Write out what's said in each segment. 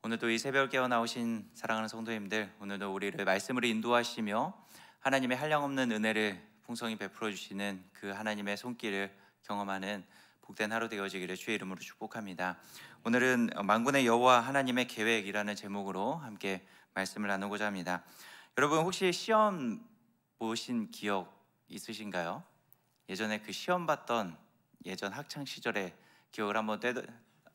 오늘도 이 새벽 깨어 나오신 사랑하는 성도님들, 오늘도 우리를 말씀으로 인도하시며 하나님의 한량없는 은혜를 풍성히 베풀어 주시는 그 하나님의 손길을 경험하는 복된 하루 되어지기를 주의 이름으로 축복합니다. 오늘은 만군의 여호와 하나님의 계획이라는 제목으로 함께 말씀을 나누고자 합니다. 여러분, 혹시 시험 보신 기억 있으신가요? 예전에 그 시험 봤던 예전 학창 시절의 기억을 한번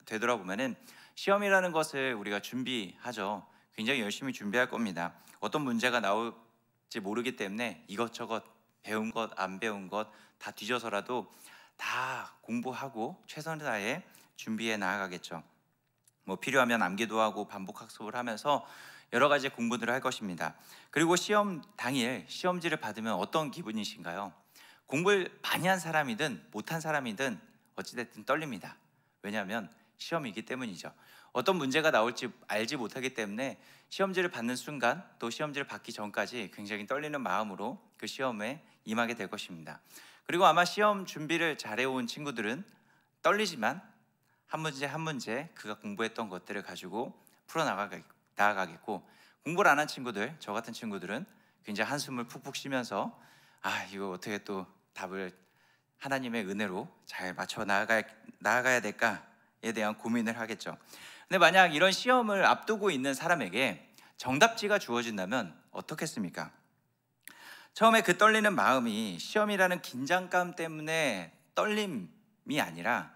되돌아보면은 시험이라는 것을 우리가 준비하죠. 굉장히 열심히 준비할 겁니다. 어떤 문제가 나올지 모르기 때문에 이것저것 배운 것, 안 배운 것 다 뒤져서라도 다 공부하고 최선을 다해 준비해 나아가겠죠. 필요하면 암기도 하고 반복 학습을 하면서 여러 가지 공부들을 할 것입니다. 그리고 시험 당일 시험지를 받으면 어떤 기분이신가요? 공부를 많이 한 사람이든 못한 사람이든 어찌됐든 떨립니다. 왜냐하면 시험이기 때문이죠. 어떤 문제가 나올지 알지 못하기 때문에 시험지를 받는 순간, 또 시험지를 받기 전까지 굉장히 떨리는 마음으로 그 시험에 임하게 될 것입니다. 그리고 아마 시험 준비를 잘해온 친구들은 떨리지만 한 문제 한 문제 그가 공부했던 것들을 가지고 나아가겠고, 공부를 안 한 친구들, 저 같은 친구들은 굉장히 한숨을 푹푹 쉬면서 이거 어떻게 또 답을 하나님의 은혜로 잘 맞춰 나아가야 될까에 대한 고민을 하겠죠. 근데 만약 이런 시험을 앞두고 있는 사람에게 정답지가 주어진다면 어떻겠습니까? 처음에 그 떨리는 마음이 시험이라는 긴장감 때문에 떨림이 아니라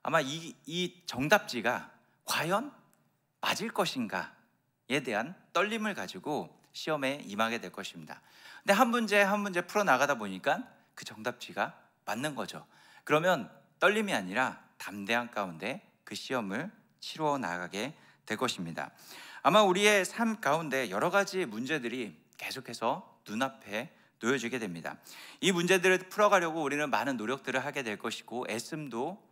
아마 이 정답지가 과연 맞을 것인가에 대한 떨림을 가지고 시험에 임하게 될 것입니다. 근데 한 문제 한 문제 풀어나가다 보니까 그 정답지가 맞는 거죠. 그러면 떨림이 아니라 담대한 가운데 그 시험을 치루어 나가게 될 것입니다. 아마 우리의 삶 가운데 여러 가지 문제들이 계속해서 눈앞에 놓여지게 됩니다. 이 문제들을 풀어가려고 우리는 많은 노력들을 하게 될 것이고 애씀도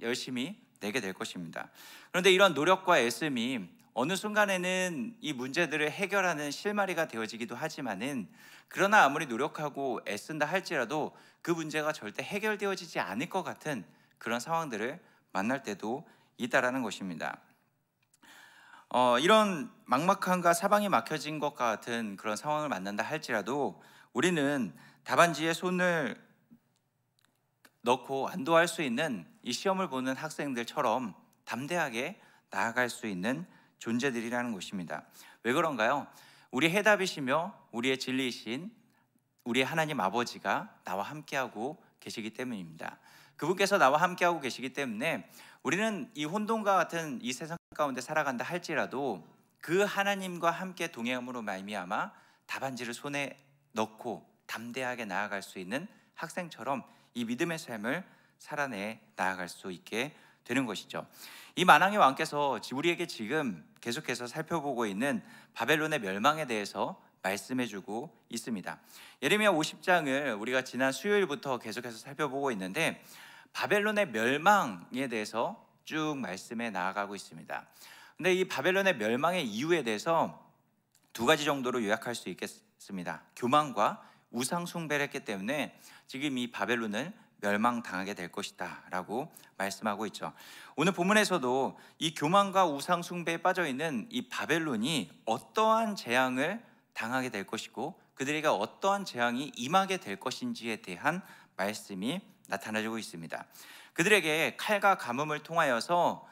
열심히 내게 될 것입니다. 그런데 이런 노력과 애씀이 어느 순간에는 이 문제들을 해결하는 실마리가 되어지기도 하지만은, 그러나 아무리 노력하고 애쓴다 할지라도 그 문제가 절대 해결되어지지 않을 것 같은 그런 상황들을 만날 때도 있다라는 것입니다. 이런 막막함과 사방이 막혀진 것 같은 그런 상황을 만난다 할지라도 우리는 답안지에 손을 넣고 안도할 수 있는 이 시험을 보는 학생들처럼 담대하게 나아갈 수 있는 존재들이라는 것입니다. 왜 그런가요? 우리 해답이시며 우리의 진리이신 우리의 하나님 아버지가 나와 함께하고 계시기 때문입니다. 그분께서 나와 함께하고 계시기 때문에 우리는 이 혼돈과 같은 이 세상 가운데 살아간다 할지라도 그 하나님과 함께 동행함으로 말미암아 답안지를 손에 넣고 담대하게 나아갈 수 있는 학생처럼 이 믿음의 삶을 살아내 나아갈 수 있게 되는 것이죠. 이 만왕의 왕께서 우리에게 지금 계속해서 살펴보고 있는 바벨론의 멸망에 대해서 말씀해주고 있습니다. 예레미야 50장을 우리가 지난 수요일부터 계속해서 살펴보고 있는데 바벨론의 멸망에 대해서 쭉 말씀해 나아가고 있습니다. 근데 이 바벨론의 멸망의 이유에 대해서 두 가지 정도로 요약할 수 있겠습니다. 교만과 우상 숭배를 했기 때문에 지금 이 바벨론을 멸망당하게 될 것이다 라고 말씀하고 있죠. 오늘 본문에서도 이 교만과 우상 숭배에 빠져있는 이 바벨론이 어떠한 재앙을 당하게 될 것이고 그들에게 어떠한 재앙이 임하게 될 것인지에 대한 말씀이 나타나고 있습니다. 그들에게 칼과 가뭄을 통하여서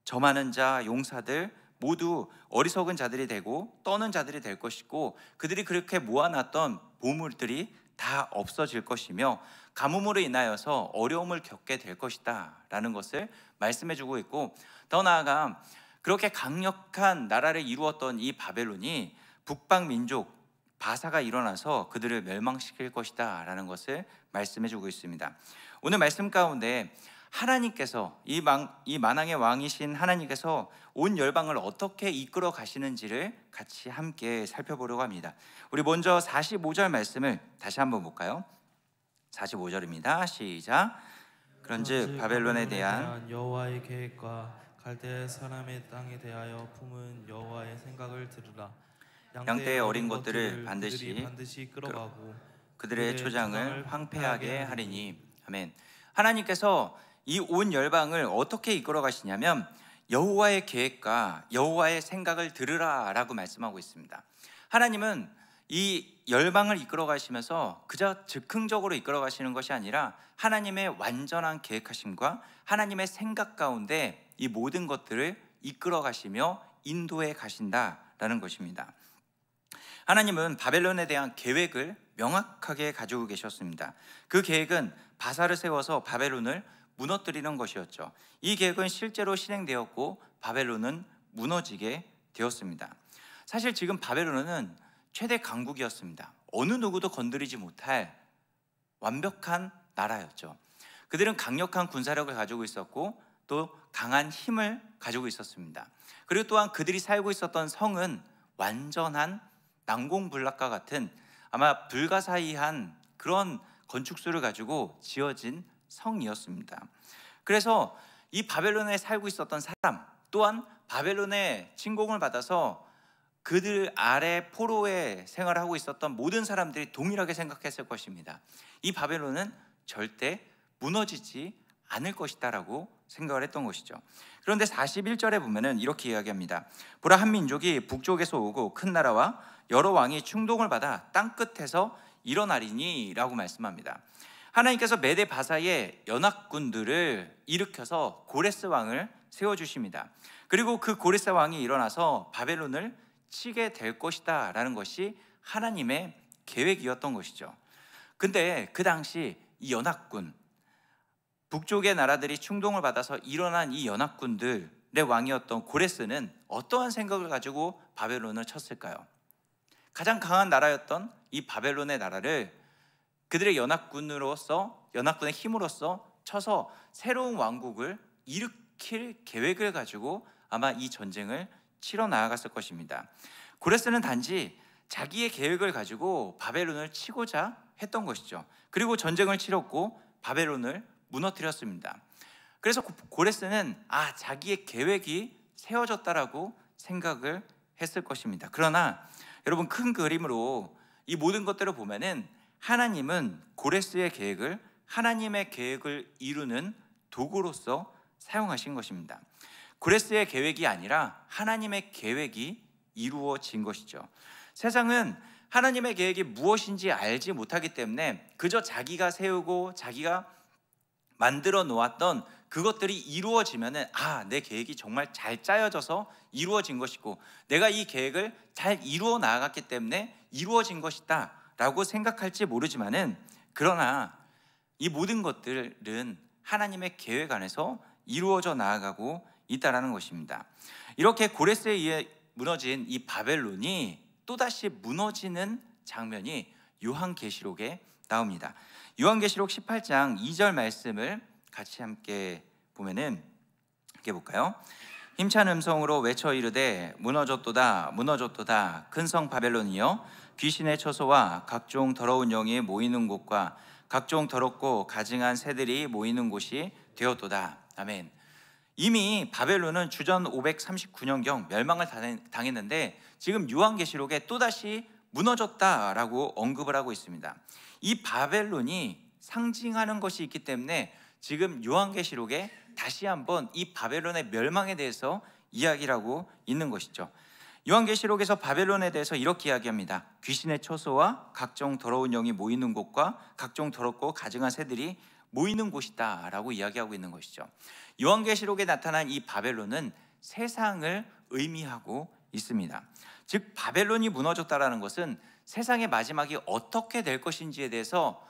점하는 자, 용사들 모두 어리석은 자들이 되고 떠는 자들이 될 것이고, 그들이 그렇게 모아놨던 보물들이 다 없어질 것이며 가뭄으로 인하여서 어려움을 겪게 될 것이다 라는 것을 말씀해주고 있고, 더 나아가 그렇게 강력한 나라를 이루었던 이 바벨론이 북방 민족 바사가 일어나서 그들을 멸망시킬 것이다 라는 것을 말씀해주고 있습니다. 오늘 말씀 가운데 하나님께서 이 만왕의 왕이신 하나님께서 온 열방을 어떻게 이끌어 가시는지를 같이 함께 살펴보려고 합니다. 우리 먼저 45절 말씀을 다시 한번 볼까요? 45절입니다. 시작. 그런즉 바벨론에 대한 여호와의 계획과 갈대 사람의 땅에 대하여 품은 여호와의 생각을 들으라. 양떼의 어린 것들을 반드시 끌어가고 그들의 초장을 황폐하게 하리니. 아멘. 하나님께서 이 온 열방을 어떻게 이끌어 가시냐면 여호와의 계획과 여호와의 생각을 들으라라고 말씀하고 있습니다. 하나님은 이 열방을 이끌어 가시면서 그저 즉흥적으로 이끌어 가시는 것이 아니라 하나님의 완전한 계획하심과 하나님의 생각 가운데 이 모든 것들을 이끌어 가시며 인도해 가신다라는 것입니다. 하나님은 바벨론에 대한 계획을 명확하게 가지고 계셨습니다. 그 계획은 바사를 세워서 바벨론을 무너뜨리는 것이었죠. 이 계획은 실제로 실행되었고 바벨론은 무너지게 되었습니다. 사실 지금 바벨론은 최대 강국이었습니다. 어느 누구도 건드리지 못할 완벽한 나라였죠. 그들은 강력한 군사력을 가지고 있었고 또 강한 힘을 가지고 있었습니다. 그리고 또한 그들이 살고 있었던 성은 완전한 난공불락과 같은 아마 불가사의한 그런 건축수를 가지고 지어진 성이었습니다. 그래서 이 바벨론에 살고 있었던 사람 또한 바벨론의 침공을 받아서 그들 아래 포로에 생활하고 있었던 모든 사람들이 동일하게 생각했을 것입니다. 이 바벨론은 절대 무너지지 않을 것이다 라고 생각을 했던 것이죠. 그런데 41절에 보면은 이렇게 이야기합니다. 보라, 한 민족이 북쪽에서 오고 큰 나라와 여러 왕이 충동을 받아 땅끝에서 일어나리니 라고 말씀합니다. 하나님께서 메대 바사의 연합군들을 일으켜서 고레스 왕을 세워주십니다. 그리고 그 고레스 왕이 일어나서 바벨론을 치게 될 것이다 라는 것이 하나님의 계획이었던 것이죠. 근데 그 당시 이 연합군, 북쪽의 나라들이 충동을 받아서 일어난 이 연합군들의 왕이었던 고레스는 어떠한 생각을 가지고 바벨론을 쳤을까요? 가장 강한 나라였던 이 바벨론의 나라를 그들의 연합군의 힘으로써 쳐서 새로운 왕국을 일으킬 계획을 가지고 아마 이 전쟁을 치러 나아갔을 것입니다. 고레스는 단지 자기의 계획을 가지고 바벨론을 치고자 했던 것이죠. 그리고 전쟁을 치렀고 바벨론을 무너뜨렸습니다. 그래서 고레스는 자기의 계획이 세워졌다라고 생각을 했을 것입니다. 그러나 여러분, 큰 그림으로 이 모든 것들을 보면은 하나님은 고레스의 계획을 하나님의 계획을 이루는 도구로서 사용하신 것입니다. 고레스의 계획이 아니라 하나님의 계획이 이루어진 것이죠. 세상은 하나님의 계획이 무엇인지 알지 못하기 때문에 그저 자기가 세우고 자기가 만들어 놓았던 그것들이 이루어지면은 내 계획이 정말 잘 짜여져서 이루어진 것이고 내가 이 계획을 잘 이루어 나아갔기 때문에 이루어진 것이다 라고 생각할지 모르지만은, 그러나 이 모든 것들은 하나님의 계획 안에서 이루어져 나아가고 있다라는 것입니다. 이렇게 고레스에 의해 무너진 이 바벨론이 또다시 무너지는 장면이 요한계시록에 나옵니다. 요한계시록 18장 2절 말씀을 같이 함께 보면은 이렇게 볼까요? 힘찬 음성으로 외쳐 이르되 무너졌도다 무너졌도다 큰 성 바벨론이여, 귀신의 처소와 각종 더러운 영이 모이는 곳과 각종 더럽고 가증한 새들이 모이는 곳이 되었도다. 아멘. 이미 바벨론은 주전 539년경 멸망을 당했는데 지금 요한계시록에 또다시 무너졌다라고 언급을 하고 있습니다. 이 바벨론이 상징하는 것이 있기 때문에 지금 요한계시록에 다시 한번 이 바벨론의 멸망에 대해서 이야기를 하고 있는 것이죠. 요한계시록에서 바벨론에 대해서 이렇게 이야기합니다. 귀신의 처소와 각종 더러운 영이 모이는 곳과 각종 더럽고 가증한 새들이 모이는 곳이다 라고 이야기하고 있는 것이죠. 요한계시록에 나타난 이 바벨론은 세상을 의미하고 있습니다. 즉 바벨론이 무너졌다라는 것은 세상의 마지막이 어떻게 될 것인지에 대해서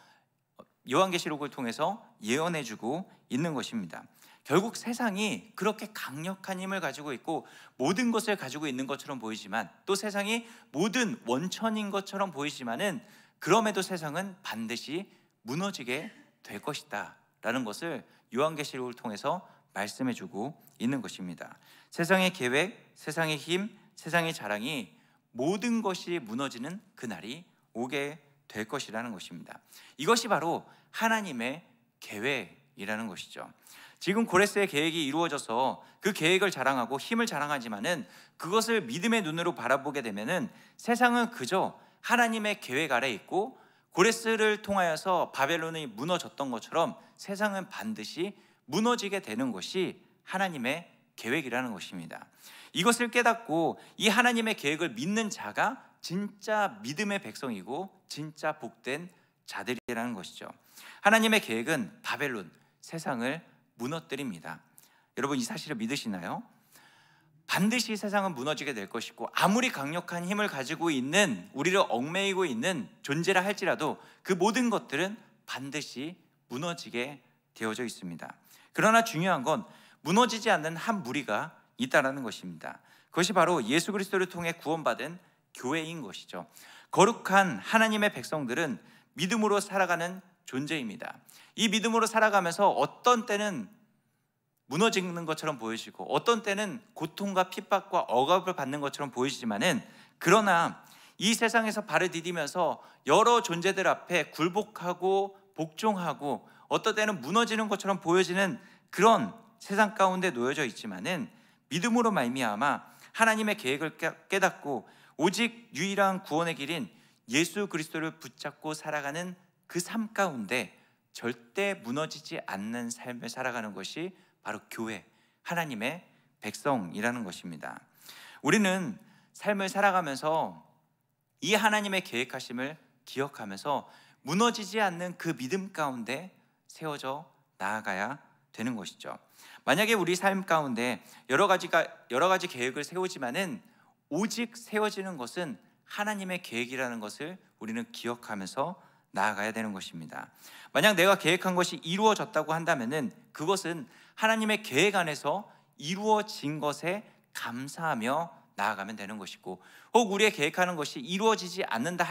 요한계시록을 통해서 예언해주고 있는 것입니다. 결국 세상이 그렇게 강력한 힘을 가지고 있고 모든 것을 가지고 있는 것처럼 보이지만, 또 세상이 모든 원천인 것처럼 보이지만은 그럼에도 세상은 반드시 무너지게 될 것이다 라는 것을 요한계시록을 통해서 말씀해주고 있는 것입니다. 세상의 계획, 세상의 힘, 세상의 자랑이 모든 것이 무너지는 그날이 오게 될 것이라는 것입니다. 이것이 바로 하나님의 계획이라는 것이죠. 지금 고레스의 계획이 이루어져서 그 계획을 자랑하고 힘을 자랑하지만은 그것을 믿음의 눈으로 바라보게 되면은 세상은 그저 하나님의 계획 아래 있고 고레스를 통하여서 바벨론이 무너졌던 것처럼 세상은 반드시 무너지게 되는 것이 하나님의 계획이라는 것입니다. 이것을 깨닫고 이 하나님의 계획을 믿는 자가 진짜 믿음의 백성이고 진짜 복된 자들이라는 것이죠. 하나님의 계획은 바벨론, 세상을 무너뜨립니다. 여러분 이 사실을 믿으시나요? 반드시 세상은 무너지게 될 것이고 아무리 강력한 힘을 가지고 있는 우리를 얽매이고 있는 존재라 할지라도 그 모든 것들은 반드시 무너지게 되어져 있습니다. 그러나 중요한 건 무너지지 않는 한 무리가 있다는 것입니다. 그것이 바로 예수 그리스도를 통해 구원받은 교회인 것이죠. 거룩한 하나님의 백성들은 믿음으로 살아가는 존재입니다. 이 믿음으로 살아가면서 어떤 때는 무너지는 것처럼 보이시고 어떤 때는 고통과 핍박과 억압을 받는 것처럼 보이지만은 그러나 이 세상에서 발을 디디면서 여러 존재들 앞에 굴복하고 복종하고 어떤 때는 무너지는 것처럼 보여지는 그런 세상 가운데 놓여져 있지만은 믿음으로 말미암아 하나님의 계획을 깨닫고 오직 유일한 구원의 길인 예수 그리스도를 붙잡고 살아가는 그 삶 가운데 절대 무너지지 않는 삶을 살아가는 것이 바로 교회, 하나님의 백성이라는 것입니다. 우리는 삶을 살아가면서 이 하나님의 계획하심을 기억하면서 무너지지 않는 그 믿음 가운데 세워져 나아가야 되는 것이죠. 만약에 우리 삶 가운데 여러 가지 계획을 세우지만은 오직 세워지는 것은 하나님의 계획이라는 것을 우리는 기억하면서 나아가야 되는 것입니다. 만약 내가 계획한 것이 이루어졌다고 한다면은 그것은 하나님의 계획 안에서 이루어진 것에 감사하며 나아가면 되는 것이고, 혹 우리의 계획하는 것이 이루어지지 않는다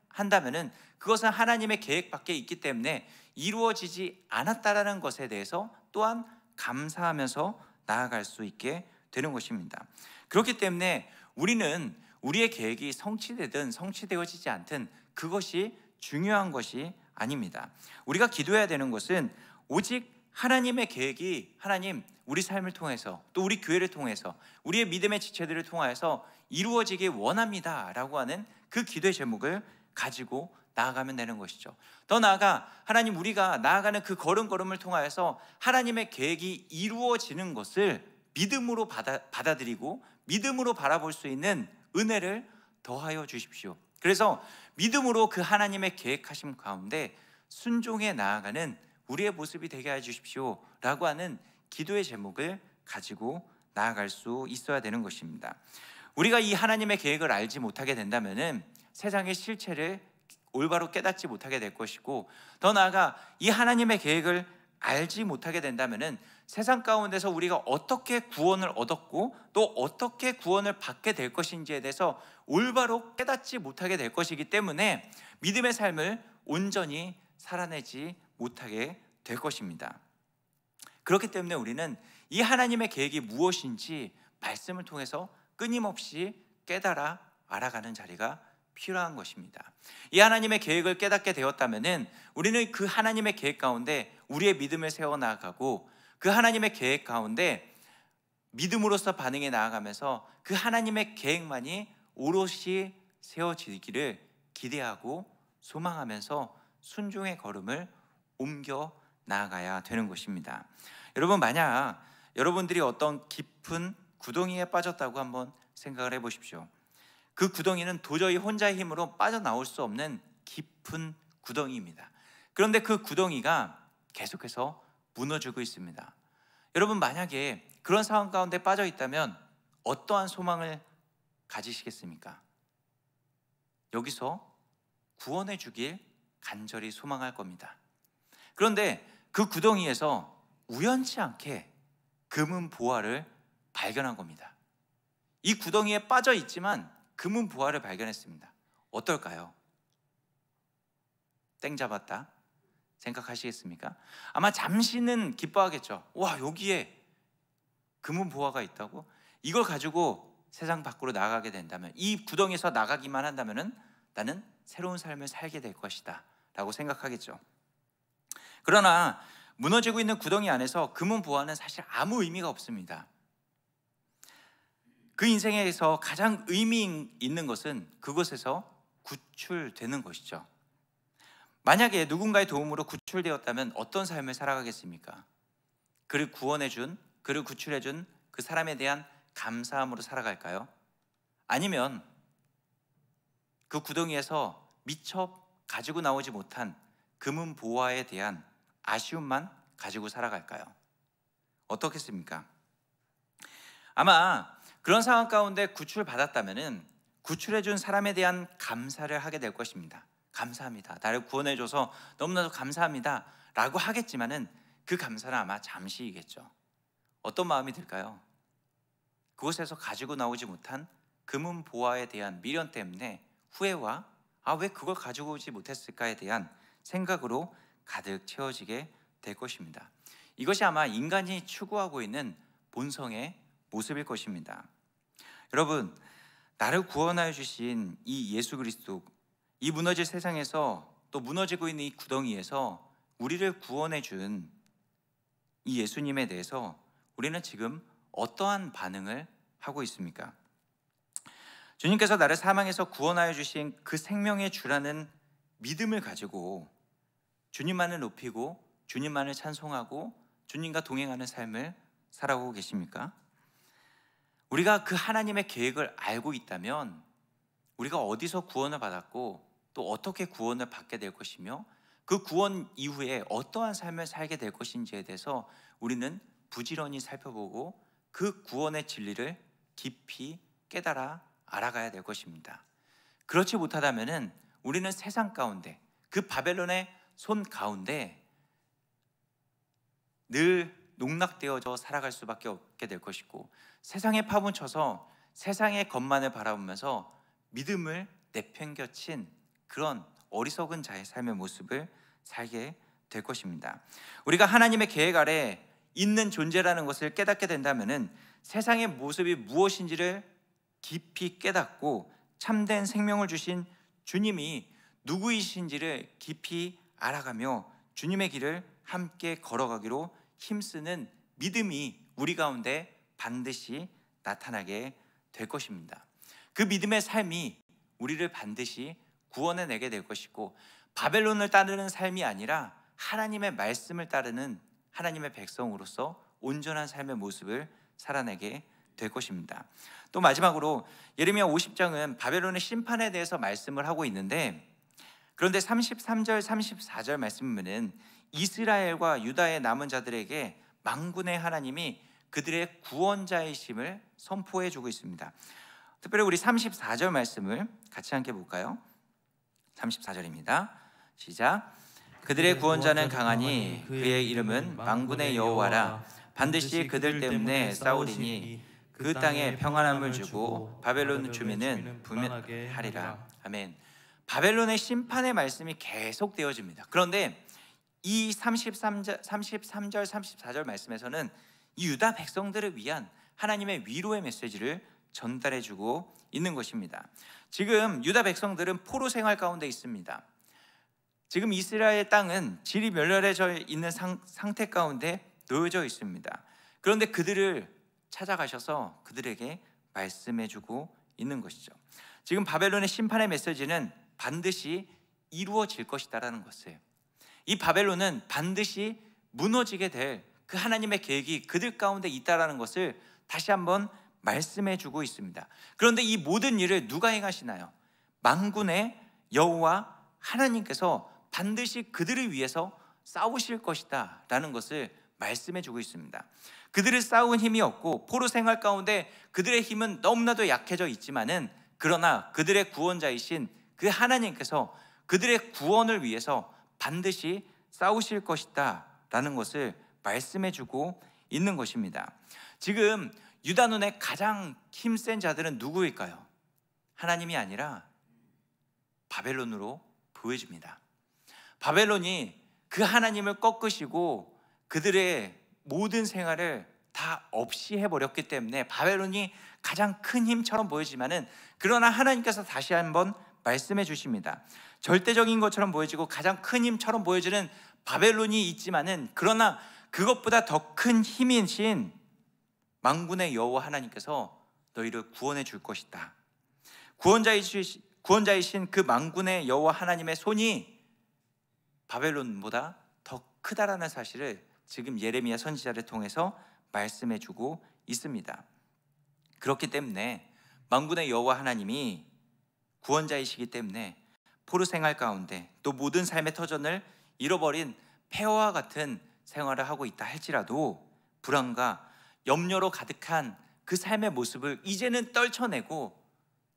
한다면은 그것은 하나님의 계획 밖에 있기 때문에 이루어지지 않았다라는 것에 대해서 또한 감사하면서 나아갈 수 있게 되는 것입니다. 그렇기 때문에 우리는 우리의 계획이 성취되든 성취되어지지 않든 그것이 중요한 것이 아닙니다. 우리가 기도해야 되는 것은 오직 하나님의 계획이 하나님 우리 삶을 통해서 또 우리 교회를 통해서 우리의 믿음의 지체들을 통하여서 이루어지길 원합니다 라고 하는 그 기도의 제목을 가지고 나아가면 되는 것이죠. 더 나아가 하나님 우리가 나아가는 그 걸음걸음을 통하여서 하나님의 계획이 이루어지는 것을 믿음으로 받아들이고 믿음으로 바라볼 수 있는 은혜를 더하여 주십시오. 그래서 믿음으로 그 하나님의 계획하심 가운데 순종해 나아가는 우리의 모습이 되게 해 주십시오 라고 하는 기도의 제목을 가지고 나아갈 수 있어야 되는 것입니다. 우리가 이 하나님의 계획을 알지 못하게 된다면 세상의 실체를 올바로 깨닫지 못하게 될 것이고, 더 나아가 이 하나님의 계획을 알지 못하게 된다면 세상 가운데서 우리가 어떻게 구원을 얻었고 또 어떻게 구원을 받게 될 것인지에 대해서 올바로 깨닫지 못하게 될 것이기 때문에 믿음의 삶을 온전히 살아내지 못하게 될 것입니다. 그렇기 때문에 우리는 이 하나님의 계획이 무엇인지 말씀을 통해서 끊임없이 깨달아 알아가는 자리가 필요한 것입니다. 이 하나님의 계획을 깨닫게 되었다면 우리는 그 하나님의 계획 가운데 우리의 믿음을 세워나가고 그 하나님의 계획 가운데 믿음으로서 반응해 나아가면서 그 하나님의 계획만이 오롯이 세워지기를 기대하고 소망하면서 순종의 걸음을 옮겨 나아가야 되는 것입니다. 여러분, 만약 여러분들이 어떤 깊은 구덩이에 빠졌다고 한번 생각을 해보십시오. 그 구덩이는 도저히 혼자의 힘으로 빠져나올 수 없는 깊은 구덩이입니다. 그런데 그 구덩이가 계속해서 무너지고 있습니다. 여러분, 만약에 그런 상황 가운데 빠져 있다면 어떠한 소망을 가지시겠습니까? 여기서 구원해 주길 간절히 소망할 겁니다. 그런데 그 구덩이에서 우연치 않게 금은 보화를 발견한 겁니다. 이 구덩이에 빠져 있지만 금은 보화를 발견했습니다. 어떨까요? 땡 잡았다 생각하시겠습니까? 아마 잠시는 기뻐하겠죠. 와, 여기에 금은 보화가 있다고? 이걸 가지고 세상 밖으로 나가게 된다면, 이 구덩이에서 나가기만 한다면 나는 새로운 삶을 살게 될 것이다 라고 생각하겠죠. 그러나 무너지고 있는 구덩이 안에서 금은 보화는 사실 아무 의미가 없습니다. 그 인생에서 가장 의미 있는 것은 그곳에서 구출되는 것이죠. 만약에 누군가의 도움으로 구출되었다면 어떤 삶을 살아가겠습니까? 그를 구원해준, 그를 구출해준 그 사람에 대한 감사함으로 살아갈까요? 아니면 그 구덩이에서 미처 가지고 나오지 못한 금은 보화에 대한 아쉬움만 가지고 살아갈까요? 어떻겠습니까? 아마 그런 상황 가운데 구출받았다면 구출해준 사람에 대한 감사를 하게 될 것입니다. 감사합니다. 나를 구원해줘서 너무나도 감사합니다 라고 하겠지만은 그 감사는 아마 잠시이겠죠. 어떤 마음이 들까요? 그곳에서 가지고 나오지 못한 금은 보화에 대한 미련 때문에 후회와 왜 그걸 가지고 오지 못했을까에 대한 생각으로 가득 채워지게 될 것입니다. 이것이 아마 인간이 추구하고 있는 본성의 모습일 것입니다. 여러분, 나를 구원하여 주신 이 예수 그리스도, 이 무너질 세상에서 또 무너지고 있는 이 구덩이에서 우리를 구원해 준 이 예수님에 대해서 우리는 지금 어떠한 반응을 하고 있습니까? 주님께서 나를 사망에서 구원하여 주신 그 생명의 주라는 믿음을 가지고 주님만을 높이고 주님만을 찬송하고 주님과 동행하는 삶을 살아오고 계십니까? 우리가 그 하나님의 계획을 알고 있다면 우리가 어디서 구원을 받았고 또 어떻게 구원을 받게 될 것이며 그 구원 이후에 어떠한 삶을 살게 될 것인지에 대해서 우리는 부지런히 살펴보고 그 구원의 진리를 깊이 깨달아 알아가야 될 것입니다. 그렇지 못하다면 우리는 세상 가운데 그 바벨론의 손 가운데 늘 농락되어져 살아갈 수밖에 없게 될 것이고 세상에 파묻혀서 세상의 것만을 바라보면서 믿음을 내팽겨친 그런 어리석은 자의 삶의 모습을 살게 될 것입니다. 우리가 하나님의 계획 아래 있는 존재라는 것을 깨닫게 된다면 세상의 모습이 무엇인지를 깊이 깨닫고 참된 생명을 주신 주님이 누구이신지를 깊이 알아가며 주님의 길을 함께 걸어가기로 힘쓰는 믿음이 우리 가운데 반드시 나타나게 될 것입니다. 그 믿음의 삶이 우리를 반드시 구원해내게 될 것이고 바벨론을 따르는 삶이 아니라 하나님의 말씀을 따르는 하나님의 백성으로서 온전한 삶의 모습을 살아내게 될 것입니다. 또 마지막으로 예레미야 50장은 바벨론의 심판에 대해서 말씀을 하고 있는데 그런데 33절 34절 말씀은 이스라엘과 유다의 남은 자들에게 만군의 하나님이 그들의 구원자이심을 선포해 주고 있습니다. 특별히 우리 34절 말씀을 같이 함께 볼까요? 34절입니다. 시작. 그들의 구원자는 강하니 그의 이름은 만군의 여호와라. 반드시 그들 때문에 싸우리니 그 땅에 평안함을 주고 바벨론 주민은 분명하리라. 아멘. 바벨론의 심판의 말씀이 계속되어집니다. 그런데 이 33절 34절 말씀에서는 이 유다 백성들을 위한 하나님의 위로의 메시지를 전달해주고 있는 것입니다. 지금 유다 백성들은 포로 생활 가운데 있습니다. 지금 이스라엘 땅은 질이 멸렬해져 있는 상태 가운데 놓여져 있습니다. 그런데 그들을 찾아가셔서 그들에게 말씀해주고 있는 것이죠. 지금 바벨론의 심판의 메시지는 반드시 이루어질 것이다라는 것을, 이 바벨론은 반드시 무너지게 될 그 하나님의 계획이 그들 가운데 있다라는 것을 다시 한번 말씀해주고 있습니다. 그런데 이 모든 일을 누가 행하시나요? 만군의 여호와 하나님께서 반드시 그들을 위해서 싸우실 것이다 라는 것을 말씀해주고 있습니다. 그들을 싸운 힘이 없고 포로 생활 가운데 그들의 힘은 너무나도 약해져 있지만은 그러나 그들의 구원자이신 그 하나님께서 그들의 구원을 위해서 반드시 싸우실 것이다 라는 것을 말씀해주고 있는 것입니다. 지금 유다 눈에 가장 힘센 자들은 누구일까요? 하나님이 아니라 바벨론으로 보여집니다. 바벨론이 그 하나님을 꺾으시고 그들의 모든 생활을 다 없이 해버렸기 때문에 바벨론이 가장 큰 힘처럼 보이지만은 그러나 하나님께서 다시 한번 말씀해 주십니다. 절대적인 것처럼 보여지고 가장 큰 힘처럼 보여지는 바벨론이 있지만은 그러나 그것보다 더 큰 힘이신 만군의 여호와 하나님께서 너희를 구원해 줄 것이다. 구원자이신 그 만군의 여호와 하나님의 손이 바벨론보다 더 크다라는 사실을 지금 예레미야 선지자를 통해서 말씀해 주고 있습니다. 그렇기 때문에 만군의 여호와 하나님이 구원자이시기 때문에 포로 생활 가운데 또 모든 삶의 터전을 잃어버린 폐허와 같은 생활을 하고 있다 할지라도 불안과 염려로 가득한 그 삶의 모습을 이제는 떨쳐내고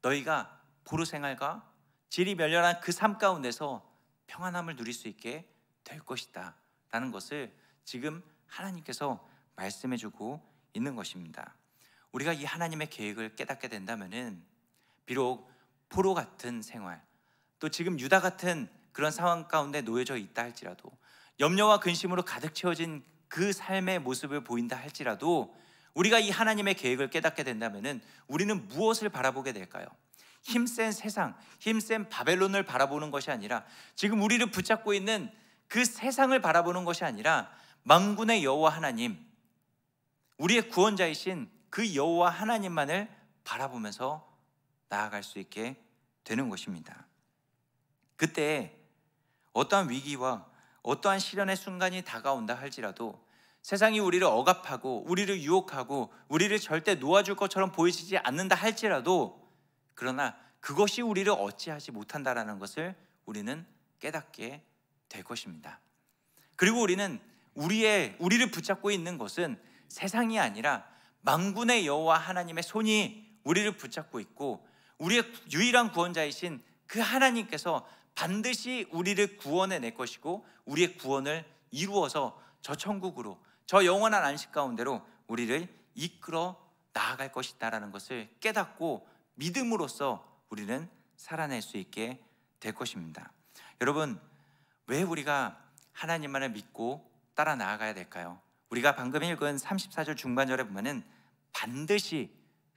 너희가 포로 생활과 질이 멸렬한 그 삶 가운데서 평안함을 누릴 수 있게 될 것이다 라는 것을 지금 하나님께서 말씀해주고 있는 것입니다. 우리가 이 하나님의 계획을 깨닫게 된다면은 비록 포로 같은 생활, 또 지금 유다 같은 그런 상황 가운데 놓여져 있다 할지라도, 염려와 근심으로 가득 채워진 그 삶의 모습을 보인다 할지라도, 우리가 이 하나님의 계획을 깨닫게 된다면은 우리는 무엇을 바라보게 될까요? 힘센 세상, 힘센 바벨론을 바라보는 것이 아니라, 지금 우리를 붙잡고 있는 그 세상을 바라보는 것이 아니라 만군의 여호와 하나님, 우리의 구원자이신 그 여호와 하나님만을 바라보면서 나아갈 수 있게 되는 것입니다. 그때 어떠한 위기와 어떠한 시련의 순간이 다가온다 할지라도, 세상이 우리를 억압하고 우리를 유혹하고 우리를 절대 놓아줄 것처럼 보이지 않는다 할지라도, 그러나 그것이 우리를 어찌하지 못한다라는 것을 우리는 깨닫게 될 것입니다. 그리고 우리는 우리를 붙잡고 있는 것은 세상이 아니라 만군의 여호와 하나님의 손이 우리를 붙잡고 있고, 우리의 유일한 구원자이신 그 하나님께서 반드시 우리를 구원해낼 것이고, 우리의 구원을 이루어서 저 천국으로, 저 영원한 안식 가운데로 우리를 이끌어 나아갈 것이다라는 것을 깨닫고 믿음으로써 우리는 살아낼 수 있게 될 것입니다. 여러분, 왜 우리가 하나님만을 믿고 따라 나아가야 될까요? 우리가 방금 읽은 34절 중반절에 보면은 반드시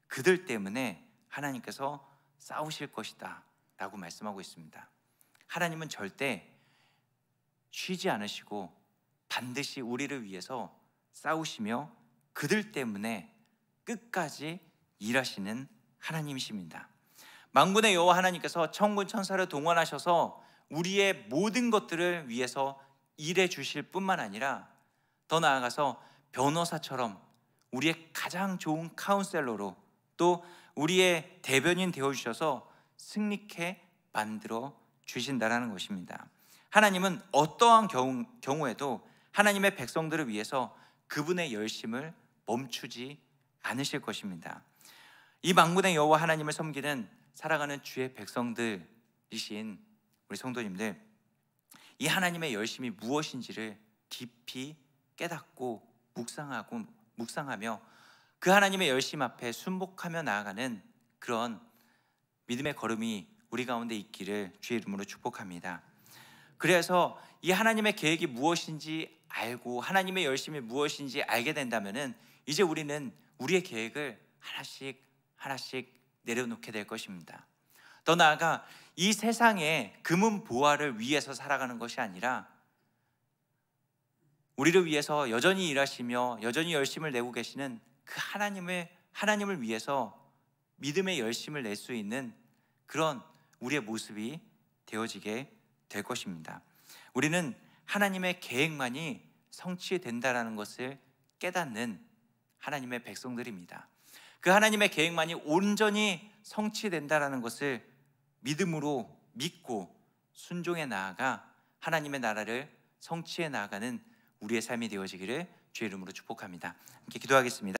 그들 때문에 하나님께서 싸우실 것이다 라고 말씀하고 있습니다. 하나님은 절대 쉬지 않으시고 반드시 우리를 위해서 싸우시며 그들 때문에 끝까지 일하시는 하나님이십니다. 만군의 여호와 하나님께서 천군 천사를 동원하셔서 우리의 모든 것들을 위해서 일해 주실 뿐만 아니라, 더 나아가서 변호사처럼 우리의 가장 좋은 카운셀러로, 또 우리의 대변인 되어주셔서 승리케 만들어 주신다라는 것입니다. 하나님은 어떠한 경우에도 하나님의 백성들을 위해서 그분의 열심을 멈추지 않으실 것입니다. 이 만군의 여호와 하나님을 섬기는 살아가는 주의 백성들이신 우리 성도님들, 이 하나님의 열심이 무엇인지를 깊이 깨닫고 묵상하며 그 하나님의 열심 앞에 순복하며 나아가는 그런 믿음의 걸음이 우리 가운데 있기를 주의 이름으로 축복합니다. 그래서 이 하나님의 계획이 무엇인지 알고 하나님의 열심이 무엇인지 알게 된다면은 이제 우리는 우리의 계획을 하나씩 내려놓게 될 것입니다. 더 나아가 이 세상의 금은 보화를 위해서 살아가는 것이 아니라, 우리를 위해서 여전히 일하시며 여전히 열심을 내고 계시는 그 하나님을 위해서 믿음의 열심을 낼 수 있는 그런 우리의 모습이 되어지게 될 것입니다. 우리는 하나님의 계획만이 성취된다라는 것을 깨닫는 하나님의 백성들입니다. 그 하나님의 계획만이 온전히 성취된다라는 것을 믿음으로 믿고 순종해 나아가 하나님의 나라를 성취해 나아가는 우리의 삶이 되어지기를 주의 이름으로 축복합니다. 함께 기도하겠습니다.